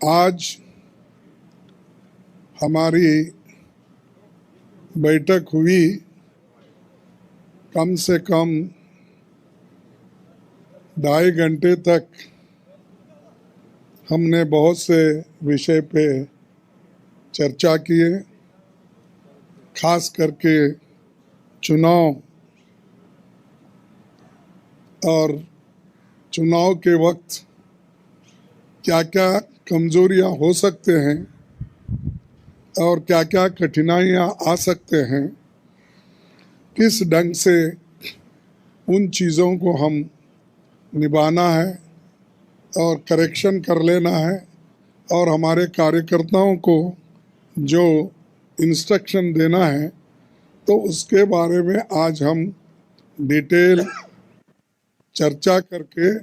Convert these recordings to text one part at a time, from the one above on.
आज हमारी बैठक हुई, कम से कम 2.5 घंटे तक हमने बहुत से विषय पे चर्चा किए। खास करके चुनाव और चुनाव के वक्त क्या क्या कमजोरियां हो सकते हैं और क्या क्या कठिनाइयां आ सकते हैं, किस ढंग से उन चीज़ों को हम निभाना है और करेक्शन कर लेना है, और हमारे कार्यकर्ताओं को जो इंस्ट्रक्शन देना है, तो उसके बारे में आज हम डिटेल चर्चा करके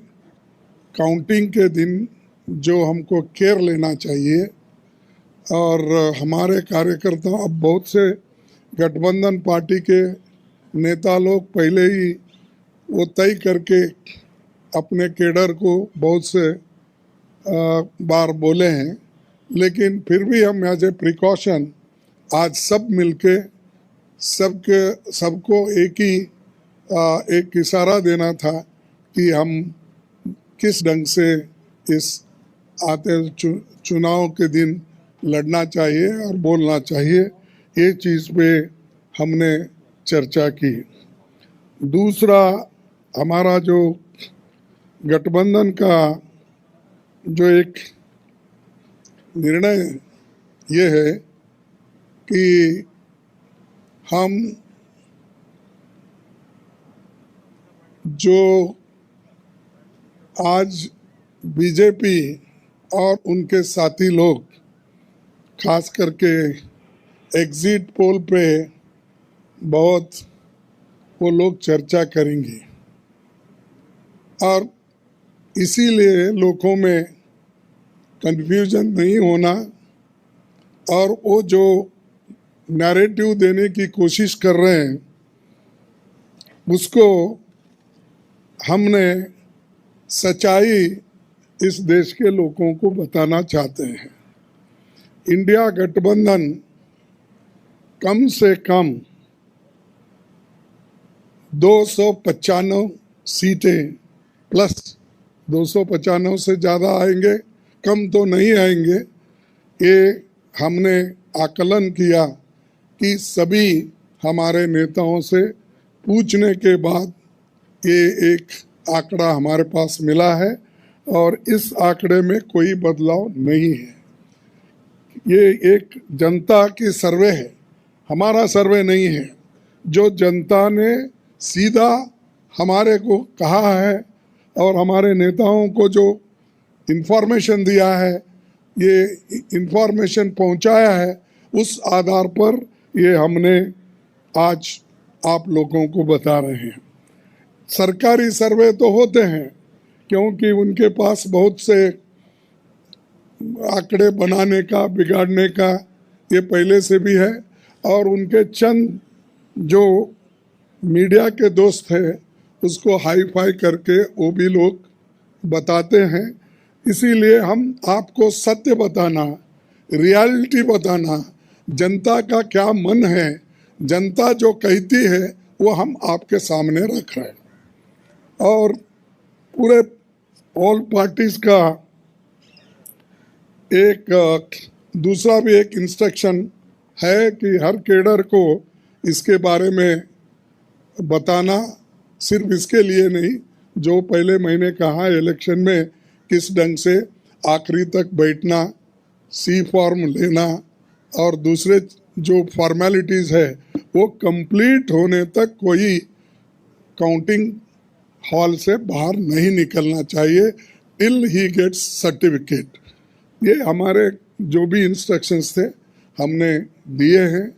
काउंटिंग के दिन जो हमको केयर लेना चाहिए। और हमारे कार्यकर्ता, अब बहुत से गठबंधन पार्टी के नेता लोग पहले ही वो तय करके अपने केडर को बहुत से बार बोले हैं, लेकिन फिर भी हम एज ए प्रिकॉशन आज सब मिलके सबको एक इशारा देना था कि हम किस ढंग से इस आते चुनाव के दिन लड़ना चाहिए और बोलना चाहिए। ये चीज़ पे हमने चर्चा की। दूसरा, हमारा जो गठबंधन का जो एक निर्णय ये है कि हम जो आज बीजेपी और उनके साथी लोग खास करके एग्जिट पोल पे बहुत वो लोग चर्चा करेंगे, और इसीलिए लोगों में कंफ्यूजन नहीं होना और वो जो नैरेटिव देने की कोशिश कर रहे हैं उसको हमने सच्चाई इस देश के लोगों को बताना चाहते हैं। इंडिया गठबंधन कम से कम 295 सीटें प्लस 295 से ज़्यादा आएंगे, कम तो नहीं आएंगे। ये हमने आकलन किया कि सभी हमारे नेताओं से पूछने के बाद ये एक आंकड़ा हमारे पास मिला है, और इस आंकड़े में कोई बदलाव नहीं है। ये एक जनता की सर्वे है, हमारा सर्वे नहीं है। जो जनता ने सीधा हमारे को कहा है और हमारे नेताओं को जो इन्फॉर्मेशन दिया है, ये इन्फॉर्मेशन पहुंचाया है, उस आधार पर ये हमने आज आप लोगों को बता रहे हैं। सरकारी सर्वे तो होते हैं, क्योंकि उनके पास बहुत से आंकड़े बनाने का, बिगाड़ने का ये पहले से भी है, और उनके चंद जो मीडिया के दोस्त हैं उसको हाई फाई करके वो भी लोग बताते हैं। इसीलिए हम आपको सत्य बताना, रियलिटी बताना, जनता का क्या मन है, जनता जो कहती है वो हम आपके सामने रख रहे हैं। और पूरे ऑल पार्टीज का एक दूसरा भी एक इंस्ट्रक्शन है कि हर केडर को इसके बारे में बताना, सिर्फ इसके लिए नहीं, जो पहले मैंने कहा इलेक्शन में किस ढंग से आखिरी तक बैठना, सी फॉर्म लेना और दूसरे जो फॉर्मेलिटीज़ है वो कंप्लीट होने तक कोई काउंटिंग हॉल से बाहर नहीं निकलना चाहिए टिल ही गेट्स सर्टिफिकेट। ये हमारे जो भी इंस्ट्रक्शंस थे हमने दिए हैं,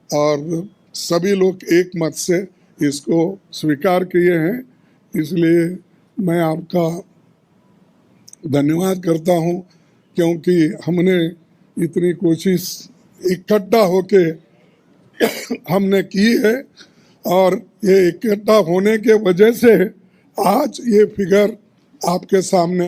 और सभी लोग एक मत से इसको स्वीकार किए हैं। इसलिए मैं आपका धन्यवाद करता हूं, क्योंकि हमने इतनी कोशिश इकट्ठा होके हमने की है, और ये इकट्ठा होने के वजह से आज ये फिगर आपके सामने